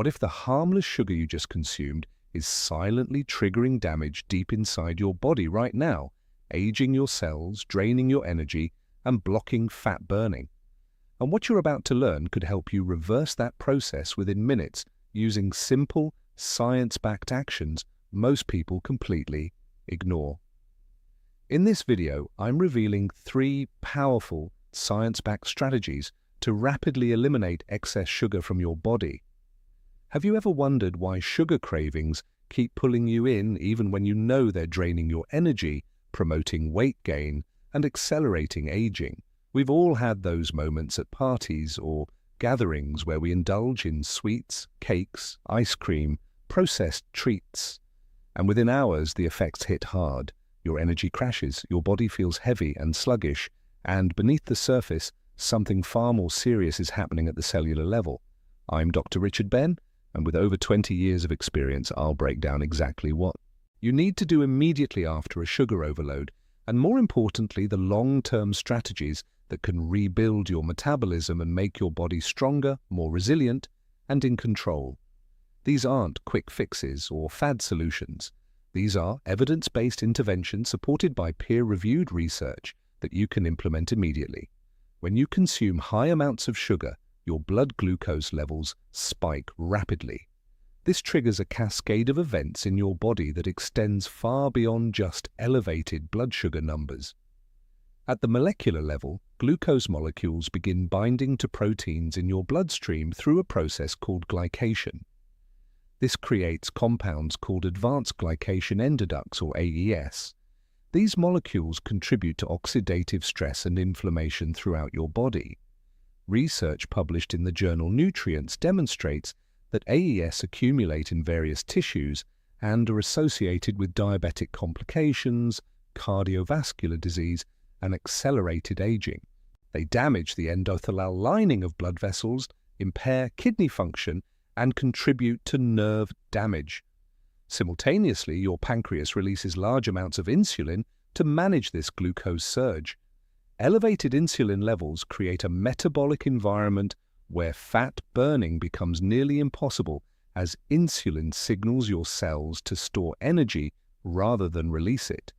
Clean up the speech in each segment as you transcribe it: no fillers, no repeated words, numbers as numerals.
What if the harmless sugar you just consumed is silently triggering damage deep inside your body right now, aging your cells, draining your energy, and blocking fat burning? And what you're about to learn could help you reverse that process within minutes using simple, science-backed actions most people completely ignore. In this video, I'm revealing 3 powerful, science-backed strategies to rapidly eliminate excess sugar from your body. Have you ever wondered why sugar cravings keep pulling you in even when you know they're draining your energy, promoting weight gain, and accelerating aging? We've all had those moments at parties or gatherings where we indulge in sweets, cakes, ice cream, processed treats. And within hours, the effects hit hard. Your energy crashes, your body feels heavy and sluggish, and beneath the surface, something far more serious is happening at the cellular level. I'm Dr. Richard Ben, and with over 20 years of experience, I'll break down exactly what you need to do immediately after a sugar overload, and more importantly, the long-term strategies that can rebuild your metabolism and make your body stronger, more resilient, and in control. These aren't quick fixes or fad solutions. These are evidence-based interventions supported by peer-reviewed research that you can implement immediately. When you consume high amounts of sugar, your blood glucose levels spike rapidly. This triggers a cascade of events in your body that extends far beyond just elevated blood sugar numbers. At the molecular level, glucose molecules begin binding to proteins in your bloodstream through a process called glycation. This creates compounds called advanced glycation endoducts, or AES. These molecules contribute to oxidative stress and inflammation throughout your body. Research published in the journal Nutrients demonstrates that AES accumulate in various tissues and are associated with diabetic complications, cardiovascular disease, and accelerated aging. They damage the endothelial lining of blood vessels, impair kidney function, and contribute to nerve damage. Simultaneously, your pancreas releases large amounts of insulin to manage this glucose surge. Elevated insulin levels create a metabolic environment where fat burning becomes nearly impossible as insulin signals your cells to store energy rather than release it.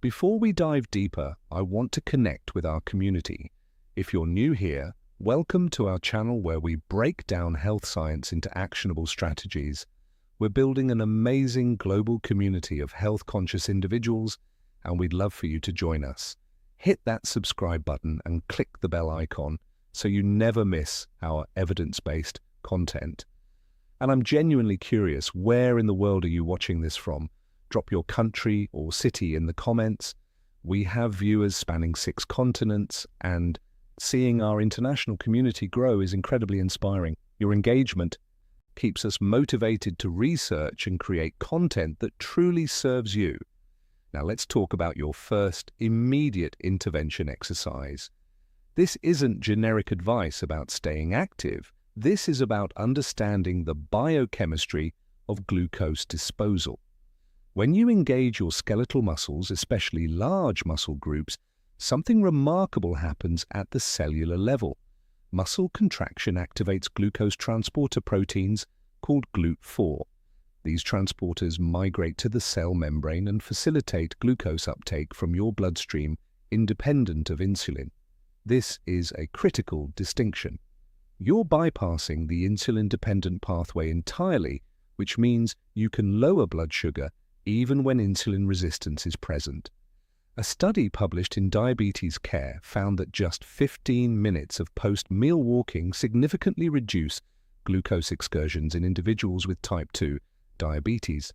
Before we dive deeper, I want to connect with our community. If you're new here, welcome to our channel where we break down health science into actionable strategies. We're building an amazing global community of health-conscious individuals, and we'd love for you to join us. Hit that subscribe button and click the bell icon so you never miss our evidence-based content. And I'm genuinely curious, where in the world are you watching this from? Drop your country or city in the comments. We have viewers spanning 6 continents, and seeing our international community grow is incredibly inspiring. Your engagement keeps us motivated to research and create content that truly serves you. Now let's talk about your first immediate intervention exercise. This isn't generic advice about staying active. This is about understanding the biochemistry of glucose disposal. When you engage your skeletal muscles, especially large muscle groups, something remarkable happens at the cellular level. Muscle contraction activates glucose transporter proteins called GLUT4. These transporters migrate to the cell membrane and facilitate glucose uptake from your bloodstream independent of insulin. This is a critical distinction. You're bypassing the insulin-dependent pathway entirely, which means you can lower blood sugar even when insulin resistance is present. A study published in Diabetes Care found that just 15 minutes of post-meal walking significantly reduce glucose excursions in individuals with type 2 diabetes.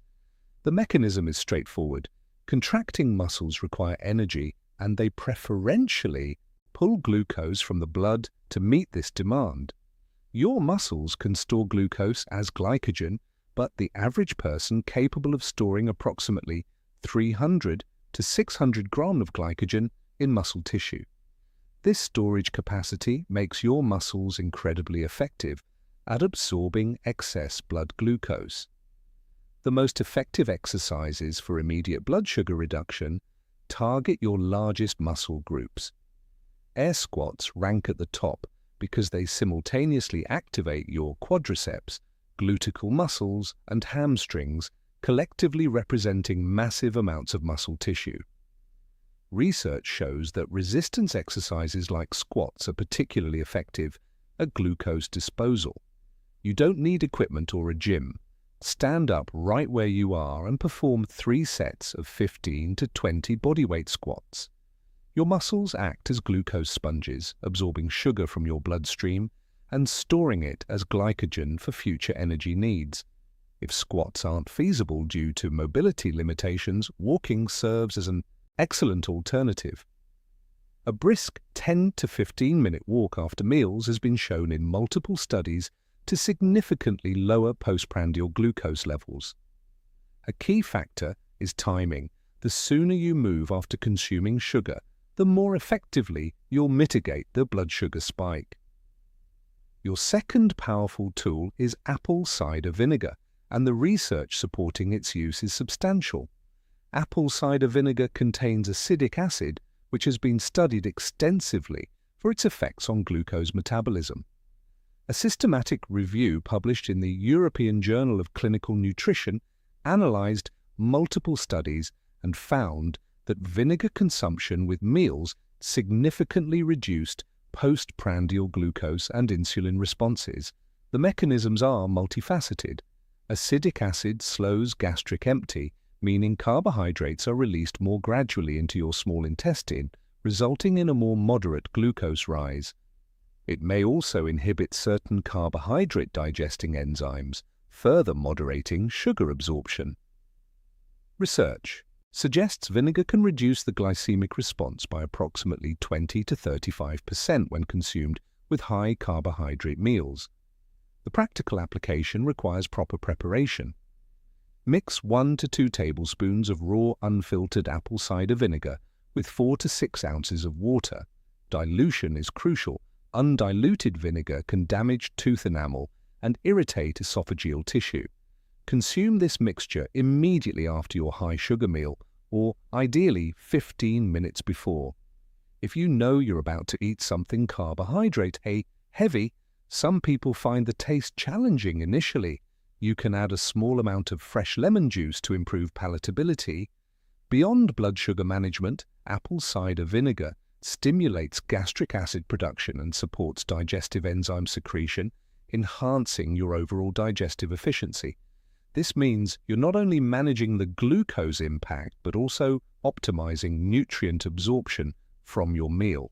The mechanism is straightforward. Contracting muscles require energy, and they preferentially pull glucose from the blood to meet this demand. Your muscles can store glucose as glycogen, but the average person capable of storing approximately 300 to 600 grams of glycogen in muscle tissue. This storage capacity makes your muscles incredibly effective at absorbing excess blood glucose. The most effective exercises for immediate blood sugar reduction target your largest muscle groups. Air squats rank at the top because they simultaneously activate your quadriceps, gluteal muscles, and hamstrings, collectively representing massive amounts of muscle tissue. Research shows that resistance exercises like squats are particularly effective at glucose disposal. You don't need equipment or a gym. Stand up right where you are and perform 3 sets of 15 to 20 bodyweight squats. Your muscles act as glucose sponges, absorbing sugar from your bloodstream and storing it as glycogen for future energy needs. If squats aren't feasible due to mobility limitations, walking serves as an excellent alternative. A brisk 10 to 15-minute walk after meals has been shown in multiple studies to significantly lower postprandial glucose levels. A key factor is timing. The sooner you move after consuming sugar, the more effectively you'll mitigate the blood sugar spike. Your second powerful tool is apple cider vinegar, and the research supporting its use is substantial. Apple cider vinegar contains acidic acid, which has been studied extensively for its effects on glucose metabolism. A systematic review published in the European Journal of Clinical Nutrition analyzed multiple studies and found that vinegar consumption with meals significantly reduced postprandial glucose and insulin responses. The mechanisms are multifaceted. Acidic acid slows gastric empty, meaning carbohydrates are released more gradually into your small intestine, resulting in a more moderate glucose rise. It may also inhibit certain carbohydrate digesting enzymes, further moderating sugar absorption. Research suggests vinegar can reduce the glycemic response by approximately 20 to 35% when consumed with high carbohydrate meals. The practical application requires proper preparation. Mix 1 to 2 tablespoons of raw unfiltered apple cider vinegar with 4 to 6 ounces of water. Dilution is crucial. Undiluted vinegar can damage tooth enamel and irritate esophageal tissue. Consume this mixture immediately after your high sugar meal, or ideally 15 minutes before. If you know you're about to eat something carbohydrate-heavy, some people find the taste challenging initially. You can add a small amount of fresh lemon juice to improve palatability. Beyond blood sugar management, apple cider vinegar stimulates gastric acid production and supports digestive enzyme secretion, enhancing your overall digestive efficiency. This means you're not only managing the glucose impact, but also optimizing nutrient absorption from your meal.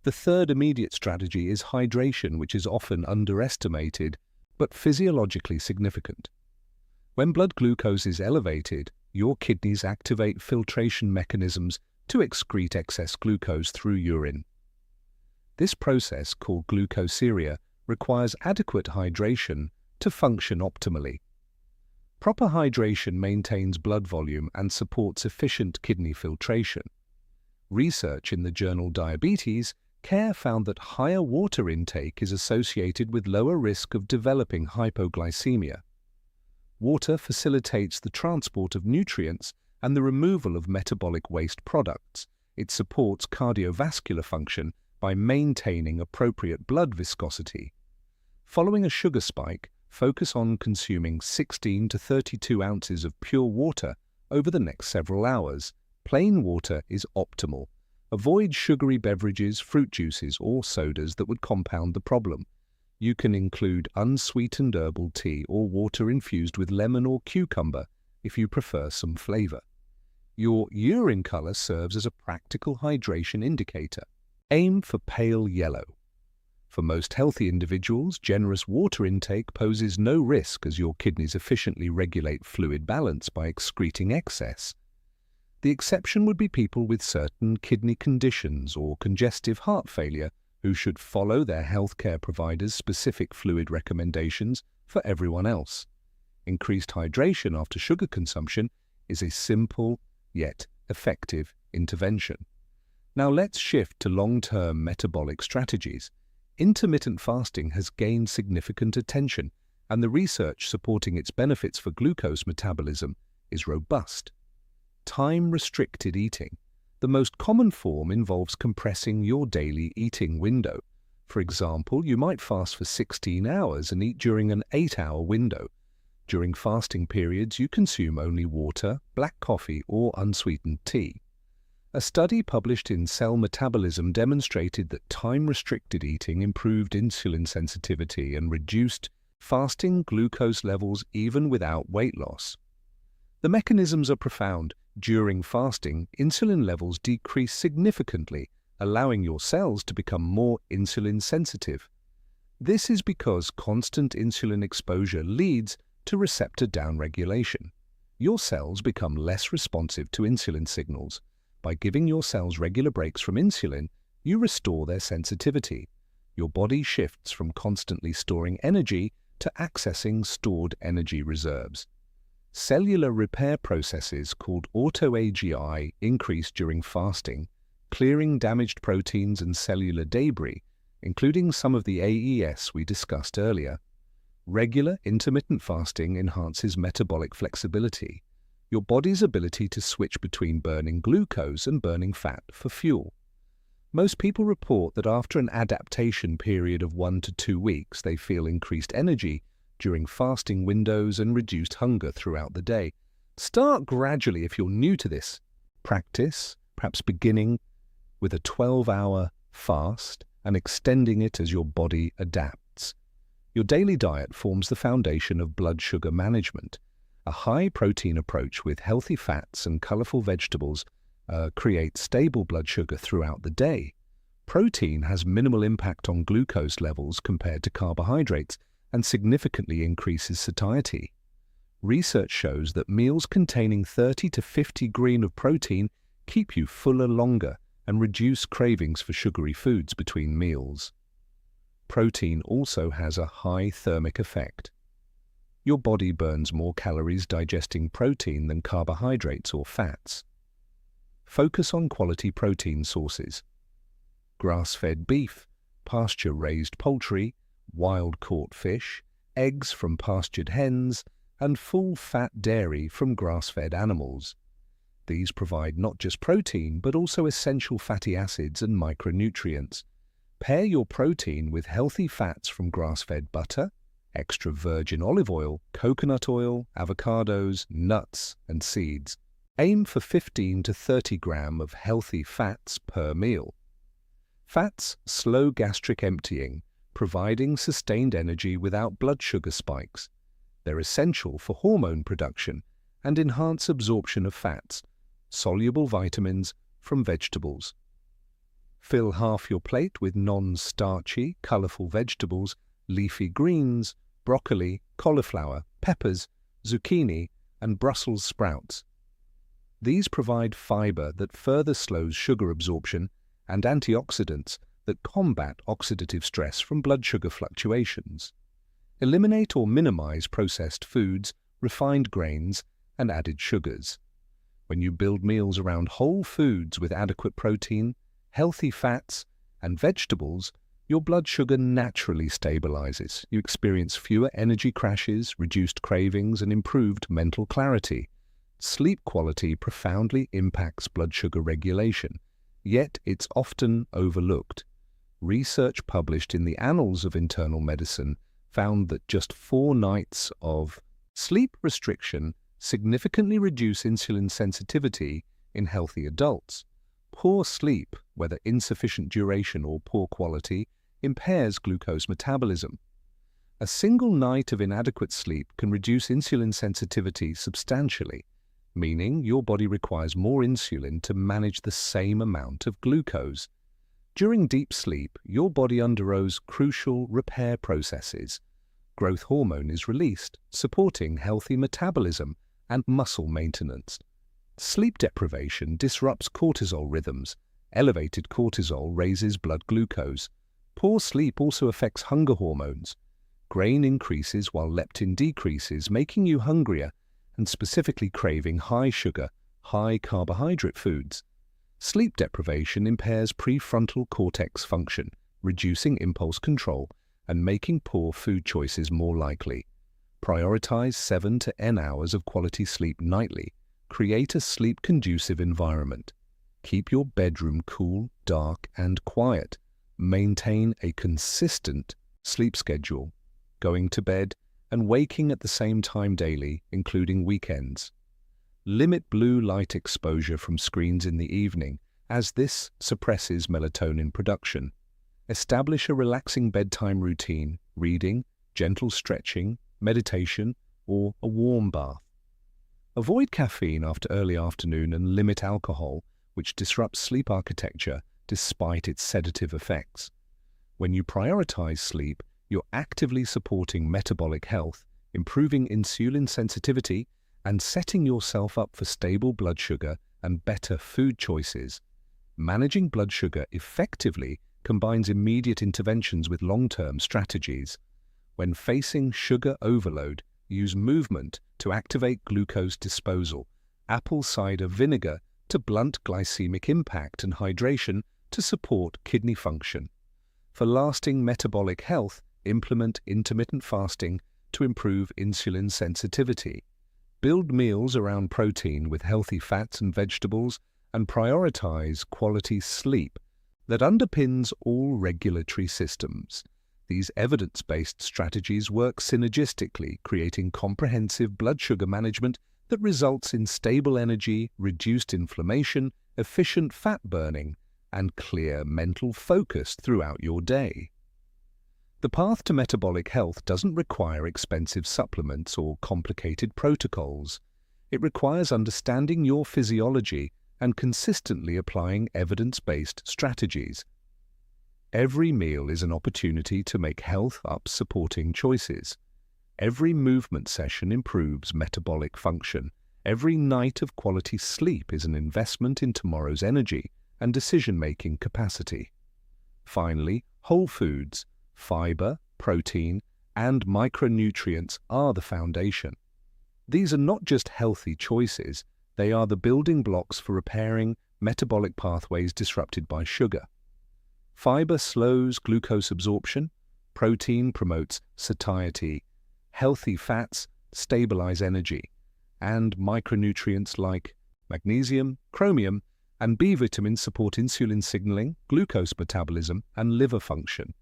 The third immediate strategy is hydration, which is often underestimated, but physiologically significant. When blood glucose is elevated, your kidneys activate filtration mechanisms to excrete excess glucose through urine. This process, called glucosuria, requires adequate hydration to function optimally. Proper hydration maintains blood volume and supports efficient kidney filtration. Research in the journal Diabetes Care found that higher water intake is associated with lower risk of developing hypoglycemia. Water facilitates the transport of nutrients and the removal of metabolic waste products. It supports cardiovascular function by maintaining appropriate blood viscosity. Following a sugar spike, focus on consuming 16 to 32 ounces of pure water over the next several hours. Plain water is optimal. Avoid sugary beverages, fruit juices, or sodas that would compound the problem. You can include unsweetened herbal tea or water infused with lemon or cucumber if you prefer some flavor. Your urine color serves as a practical hydration indicator. Aim for pale yellow. For most healthy individuals, generous water intake poses no risk as your kidneys efficiently regulate fluid balance by excreting excess. The exception would be people with certain kidney conditions or congestive heart failure who should follow their healthcare provider's specific fluid recommendations for everyone else. Increased hydration after sugar consumption is a simple yet effective intervention. Now let's shift to long-term metabolic strategies. Intermittent fasting has gained significant attention, and the research supporting its benefits for glucose metabolism is robust. Time-restricted eating. The most common form involves compressing your daily eating window. For example, you might fast for 16 hours and eat during an 8-hour window. During fasting periods, you consume only water, black coffee, or unsweetened tea. A study published in Cell Metabolism demonstrated that time-restricted eating improved insulin sensitivity and reduced fasting glucose levels even without weight loss. The mechanisms are profound. During fasting, insulin levels decrease significantly, allowing your cells to become more insulin sensitive. This is because constant insulin exposure leads to receptor downregulation. Your cells become less responsive to insulin signals. By giving your cells regular breaks from insulin, you restore their sensitivity. Your body shifts from constantly storing energy to accessing stored energy reserves. Cellular repair processes called autoAGI increase during fasting, clearing damaged proteins and cellular debris, including some of the AES we discussed earlier. Regular intermittent fasting enhances metabolic flexibility, your body's ability to switch between burning glucose and burning fat for fuel. Most people report that after an adaptation period of 1 to 2 weeks, they feel increased energy during fasting windows and reduced hunger throughout the day. Start gradually if you're new to this. Practice, perhaps beginning with a 12-hour fast and extending it as your body adapts. Your daily diet forms the foundation of blood sugar management. A high-protein approach with healthy fats and colorful vegetables creates stable blood sugar throughout the day. Protein has minimal impact on glucose levels compared to carbohydrates and significantly increases satiety. Research shows that meals containing 30 to 50 grams of protein keep you fuller longer and reduce cravings for sugary foods between meals. Protein also has a high thermic effect. Your body burns more calories digesting protein than carbohydrates or fats. Focus on quality protein sources. Grass-fed beef, pasture-raised poultry, wild-caught fish, eggs from pastured hens, and full-fat dairy from grass-fed animals. These provide not just protein, but also essential fatty acids and micronutrients. Pair your protein with healthy fats from grass-fed butter, extra virgin olive oil, coconut oil, avocados, nuts, and seeds. Aim for 15 to 30 grams of healthy fats per meal. Fats slow gastric emptying, providing sustained energy without blood sugar spikes. They're essential for hormone production and enhance absorption of fats, soluble vitamins from vegetables. Fill half your plate with non-starchy, colorful vegetables, leafy greens, broccoli, cauliflower, peppers, zucchini, and Brussels sprouts. These provide fiber that further slows sugar absorption and antioxidants that combat oxidative stress from blood sugar fluctuations. Eliminate or minimize processed foods, refined grains, and added sugars. When you build meals around whole foods with adequate protein, healthy fats, and vegetables, your blood sugar naturally stabilizes. You experience fewer energy crashes, reduced cravings, and improved mental clarity. Sleep quality profoundly impacts blood sugar regulation, yet it's often overlooked. Research published in the Annals of Internal Medicine found that just 4 nights of sleep restriction significantly reduce insulin sensitivity in healthy adults. Poor sleep, whether insufficient duration or poor quality, impairs glucose metabolism. A single night of inadequate sleep can reduce insulin sensitivity substantially, meaning your body requires more insulin to manage the same amount of glucose. During deep sleep, your body undergoes crucial repair processes. Growth hormone is released, supporting healthy metabolism and muscle maintenance. Sleep deprivation disrupts cortisol rhythms. Elevated cortisol raises blood glucose. Poor sleep also affects hunger hormones. Grain increases while leptin decreases, making you hungrier and specifically craving high sugar, high carbohydrate foods. Sleep deprivation impairs prefrontal cortex function, reducing impulse control and making poor food choices more likely. Prioritize 7 to 10 hours of quality sleep nightly. Create a sleep-conducive environment. Keep your bedroom cool, dark, and quiet. Maintain a consistent sleep schedule, going to bed and waking at the same time daily, including weekends. Limit blue light exposure from screens in the evening, as this suppresses melatonin production. Establish a relaxing bedtime routine, reading, gentle stretching, meditation, or a warm bath. Avoid caffeine after early afternoon and limit alcohol, which disrupts sleep architecture despite its sedative effects. When you prioritize sleep, you're actively supporting metabolic health, improving insulin sensitivity, and setting yourself up for stable blood sugar and better food choices. Managing blood sugar effectively combines immediate interventions with long-term strategies. When facing sugar overload, use movement to activate glucose disposal, apple cider vinegar to blunt glycemic impact, and hydration to support kidney function. For lasting metabolic health, implement intermittent fasting to improve insulin sensitivity. Build meals around protein with healthy fats and vegetables, and prioritize quality sleep that underpins all regulatory systems. These evidence-based strategies work synergistically, creating comprehensive blood sugar management that results in stable energy, reduced inflammation, efficient fat burning, and clear mental focus throughout your day. The path to metabolic health doesn't require expensive supplements or complicated protocols. It requires understanding your physiology and consistently applying evidence-based strategies. Every meal is an opportunity to make health-up-supporting choices. Every movement session improves metabolic function. Every night of quality sleep is an investment in tomorrow's energy and decision-making capacity. Finally, whole foods, fiber, protein, and micronutrients are the foundation. These are not just healthy choices, they are the building blocks for repairing metabolic pathways disrupted by sugar. Fiber slows glucose absorption, protein promotes satiety, healthy fats stabilize energy, and micronutrients like magnesium, chromium, and B vitamins support insulin signaling, glucose metabolism, and liver function.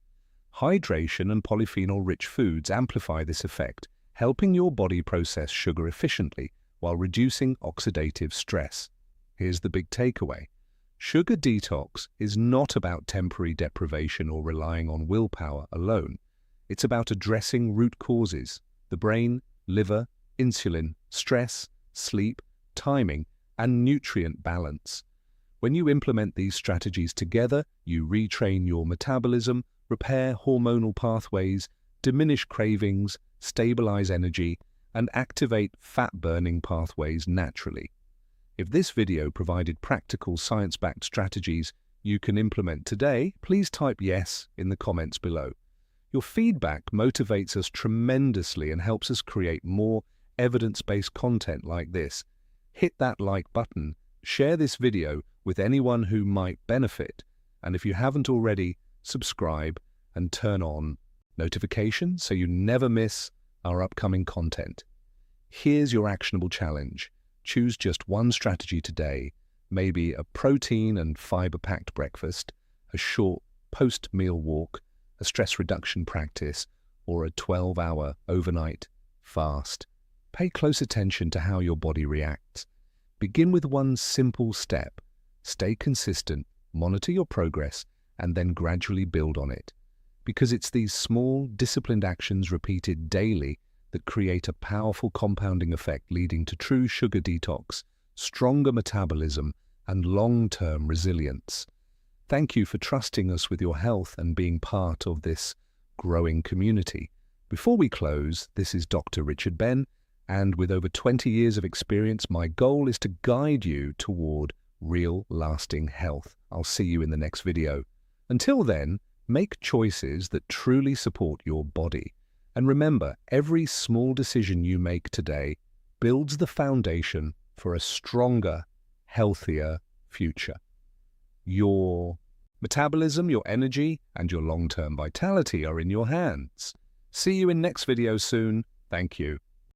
Hydration and polyphenol-rich foods amplify this effect, helping your body process sugar efficiently while reducing oxidative stress. Here's the big takeaway. Sugar detox is not about temporary deprivation or relying on willpower alone. It's about addressing root causes: the brain, liver, insulin, stress, sleep, timing, and nutrient balance. When you implement these strategies together, you retrain your metabolism, repair hormonal pathways, diminish cravings, stabilize energy, and activate fat-burning pathways naturally. If this video provided practical science-backed strategies you can implement today, please type yes in the comments below. Your feedback motivates us tremendously and helps us create more evidence-based content like this. Hit that like button, share this video with anyone who might benefit, and if you haven't already, subscribe and turn on notifications so you never miss our upcoming content. Here's your actionable challenge. Choose just one strategy today, maybe a protein and fiber-packed breakfast, a short post-meal walk, a stress reduction practice, or a 12-hour overnight fast. Pay close attention to how your body reacts. Begin with one simple step. Stay consistent, monitor your progress, and then gradually build on it. Because it's these small, disciplined actions repeated daily that create a powerful compounding effect leading to true sugar detox, stronger metabolism, and long-term resilience. Thank you for trusting us with your health and being part of this growing community. Before we close, this is Dr. Richard Ben, and with over 20 years of experience, my goal is to guide you toward real, lasting health. I'll see you in the next video. Until then, make choices that truly support your body. And remember, every small decision you make today builds the foundation for a stronger, healthier future. Your metabolism, your energy, and your long-term vitality are in your hands. See you in next video soon. Thank you.